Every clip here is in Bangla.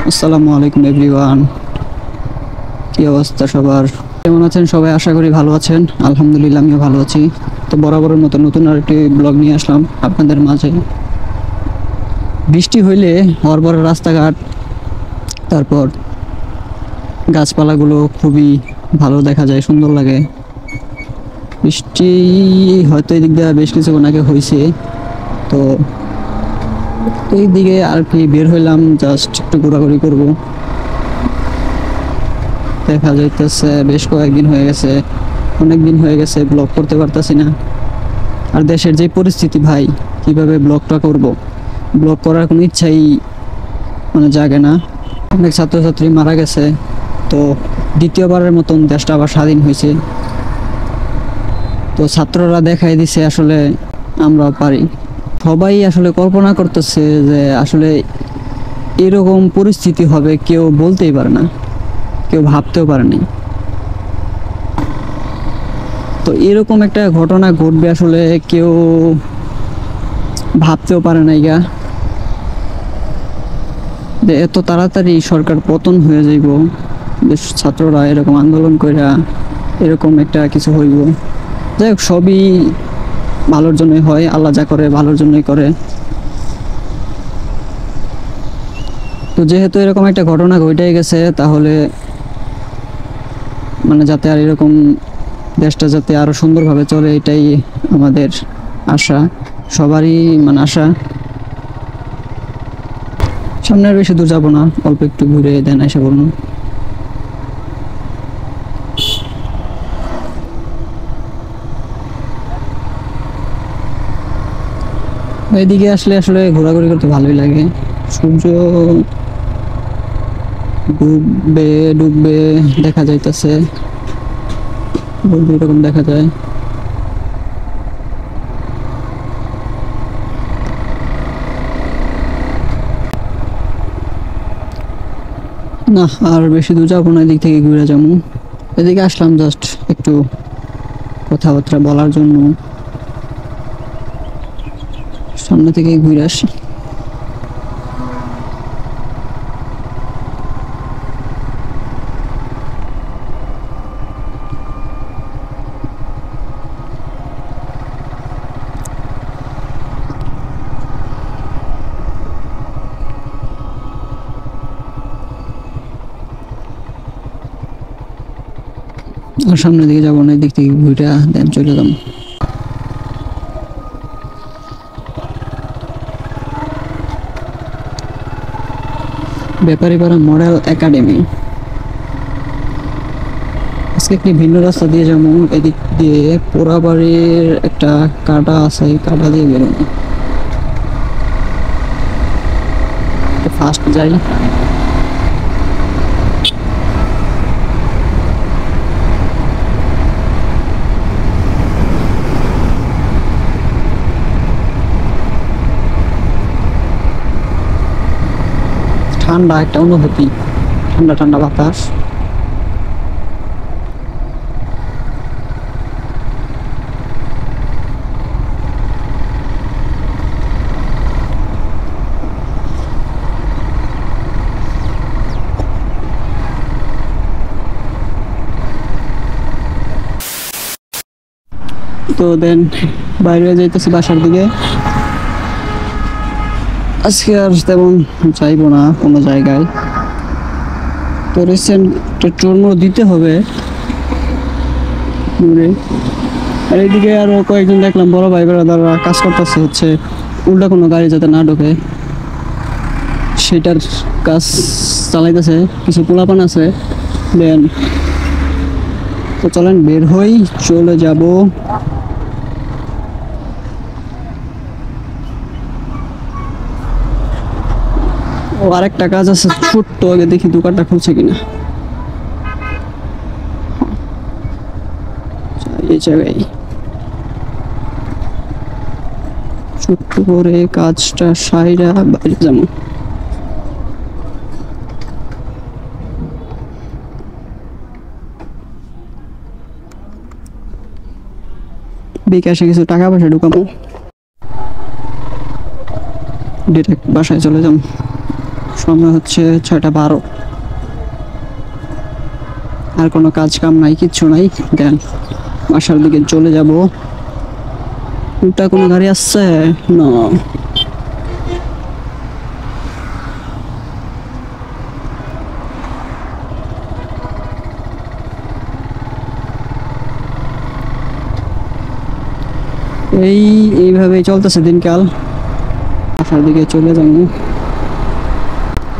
আসসালামু আলাইকুম এভরিওয়ান। কি অবস্থা সবার? কেমন আছেন সবাই? আশা করি ভালো আছেন। আলহামদুলিল্লাহ আমিও ভালো আছি। তো বরাবরের মতো নতুন আরেকটি ব্লগ নিয়ে আসলাম আপনাদের মাঝে। বৃষ্টি হইলে হওয়ার পরে রাস্তাঘাট, তারপর গাছপালাগুলো খুবই ভালো দেখা যায়, সুন্দর লাগে। বৃষ্টি হয়তো এদিক দিয়ে বেশ কিছুক্ষণ আগে হয়েছে। তো এই দিকে আর কি বের হইলাম, জাস্ট একটু ঘোরাঘুরি করবো। দেখা যাইতেছে বেশ কয়েকদিন হয়ে গেছে, অনেক দিন হয়ে গেছে ব্লগ করতে পারতাছি না। আর দেশের যে পরিস্থিতি ভাই, কিভাবে ব্লগটা করব? ব্লগ করার কোনো ইচ্ছাই জাগে না। অনেক ছাত্রছাত্রী মারা গেছে, তো দ্বিতীয়বারের মতন দেশটা আবার স্বাধীন হয়েছে। তো ছাত্ররা দেখাই দিছে আসলে আমরাও পারি। সবাই আসলে কল্পনা করতেছে যে আসলে এরকম পরিস্থিতি হবে, কেউ বলতেই পারে না, কেউ ভাবতেও পারেনি। তো এরকম একটা ঘটনা ঘটবে আসলে কেউ ভাবতেও পারে নাই গা, যে এত তাড়াতাড়ি সরকার পতন হয়ে যাইব, ছাত্ররা এরকম আন্দোলন কইরা এরকম একটা কিছু হইব। যাই হোক, সবই ভালোর জন্যই হয়, আল্লাহ যা করে ভালোর জন্যই করে। তো যেহেতু এরকম একটা ঘটনা ঘটেই গেছে, তাহলে যাতে আর এরকম দেশটা যাতে আরো সুন্দরভাবে চলে, এটাই আমাদের আশা, সবারই আশা। সামনে আর বেশি দূর যাবো না, অল্প একটু ঘুরে দেন এসে বলুন। এদিকে আসলে আসলে ঘোরাঘুরি করতে ভালোই লাগে। সূর্য ডুববে ডুববে দেখা যাইতেছে, এরকম দেখা যায়। না, আর বেশি দূর যাবো না, এদিক থেকে ঘুরে যাবো। এদিকে আসলাম জাস্ট একটু কথাবার্তা বলার জন্য, সামনে থেকে ঘুরে আসি। আর সামনের দিকে যাবো না, এদিক থেকে ঘুরে দেন চলে যাবো। Beparipara model academy. আজকে একটি ভিন্ন রাস্তা দিয়ে যাবো, এদিক দিয়ে পোড়াবাড়ির একটা কাটা আছে, কাটা দিয়ে বেরোবো। ফাস্ট যাই। ঠান্ডা একটা অনুভূতি, ঠান্ডা ঠান্ডা বাতাস। তো দেন বাইরে যাইতেছি বাসার দিকে। আজকে আর তেমন যাইবো না কোনো জায়গায়। তো রিসেন্ট ট্যুর দিতে হবে দূরে। আর এইদিকে আরো কয়েকজন দেখলাম বড় ভাই বেড়াদাররা কাজ করতেছে, হচ্ছে উল্টা কোনো গাড়ি যাতে না ঢোকে সেটার কাজ চালাইতেছে। কিছু পোলাপান আছে। দেন তো চলেন বের হই, চলে যাব। ও আরেকটা কাজ আছে ছোট্ট, আগে দেখি দোকানটা খুলছে কিনা। এই জায়গায় ছোট্ট করে কাজটা সাইরা বাইরে যাবো। বিকাশে কিছু টাকা পয়সা ঢুকাবো, ডিরেক্ট বাসায় চলে যাবো। সময় হচ্ছে 6:12। আর কোনো কাজ কাম নাই, কিচ্ছু নাই, দেন বাসার দিকে চলে যাব। উল্টা কোনো গাড়ি আসছে না? এইভাবেই চলতেছে দিনকাল। বাসার দিকে চলে যাবো।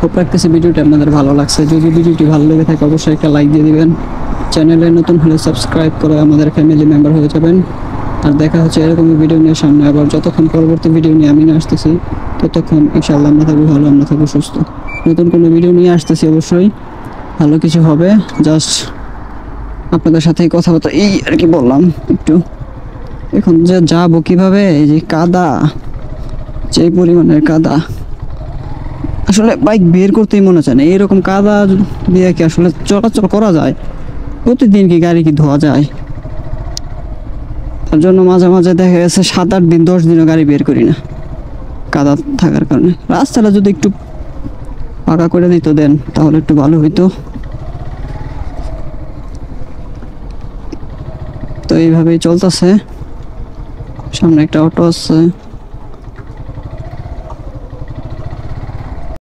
হোপ রাখতেছি ভিডিওটি আপনাদের ভালো লাগছে। যদি ভিডিওটি ভালো লেগে থাকে অবশ্যই একটা লাইক দিয়ে দিবেন। চ্যানেলে নতুন হলে সাবস্ক্রাইব করে আমাদের ফ্যামিলি মেম্বার হয়ে যাবেন। আর দেখা হচ্ছে এরকমই ভিডিও নিয়ে সামনে আবার। যতক্ষণ পরবর্তী ভিডিও নিয়ে আমি আসতেছি ততক্ষণ ইনশাআল্লাহ আমরা থাকবো ভালো, আমরা থাকবো সুস্থ। নতুন কোনো ভিডিও নিয়ে আসতেছি, অবশ্যই ভালো কিছু হবে। জাস্ট আপনাদের সাথে কথাবার্তা এই আর কি বললাম একটু। এখন যে যাবো কিভাবে, এই যে কাদা, যে পরিমাণের কাদা, আসলে বাইক বের করতেই মনে চায় না। এরকম কাদা দিয়ে কি আসলে চলাচল করা যায়? প্রতিদিন কি গাড়ি কি ধোয়া যায়? তার জন্য মাঝে মাঝে দেখা গেছে 7-8 দিন 10 দিনও গাড়ি বের করি না, কাদা থাকার কারণে। রাস্তাটা যদি একটু পাকা করে দিত দেন তাহলে একটু ভালো হইতো। তো এইভাবেই চলতেছে। সামনে একটা অটো আছে।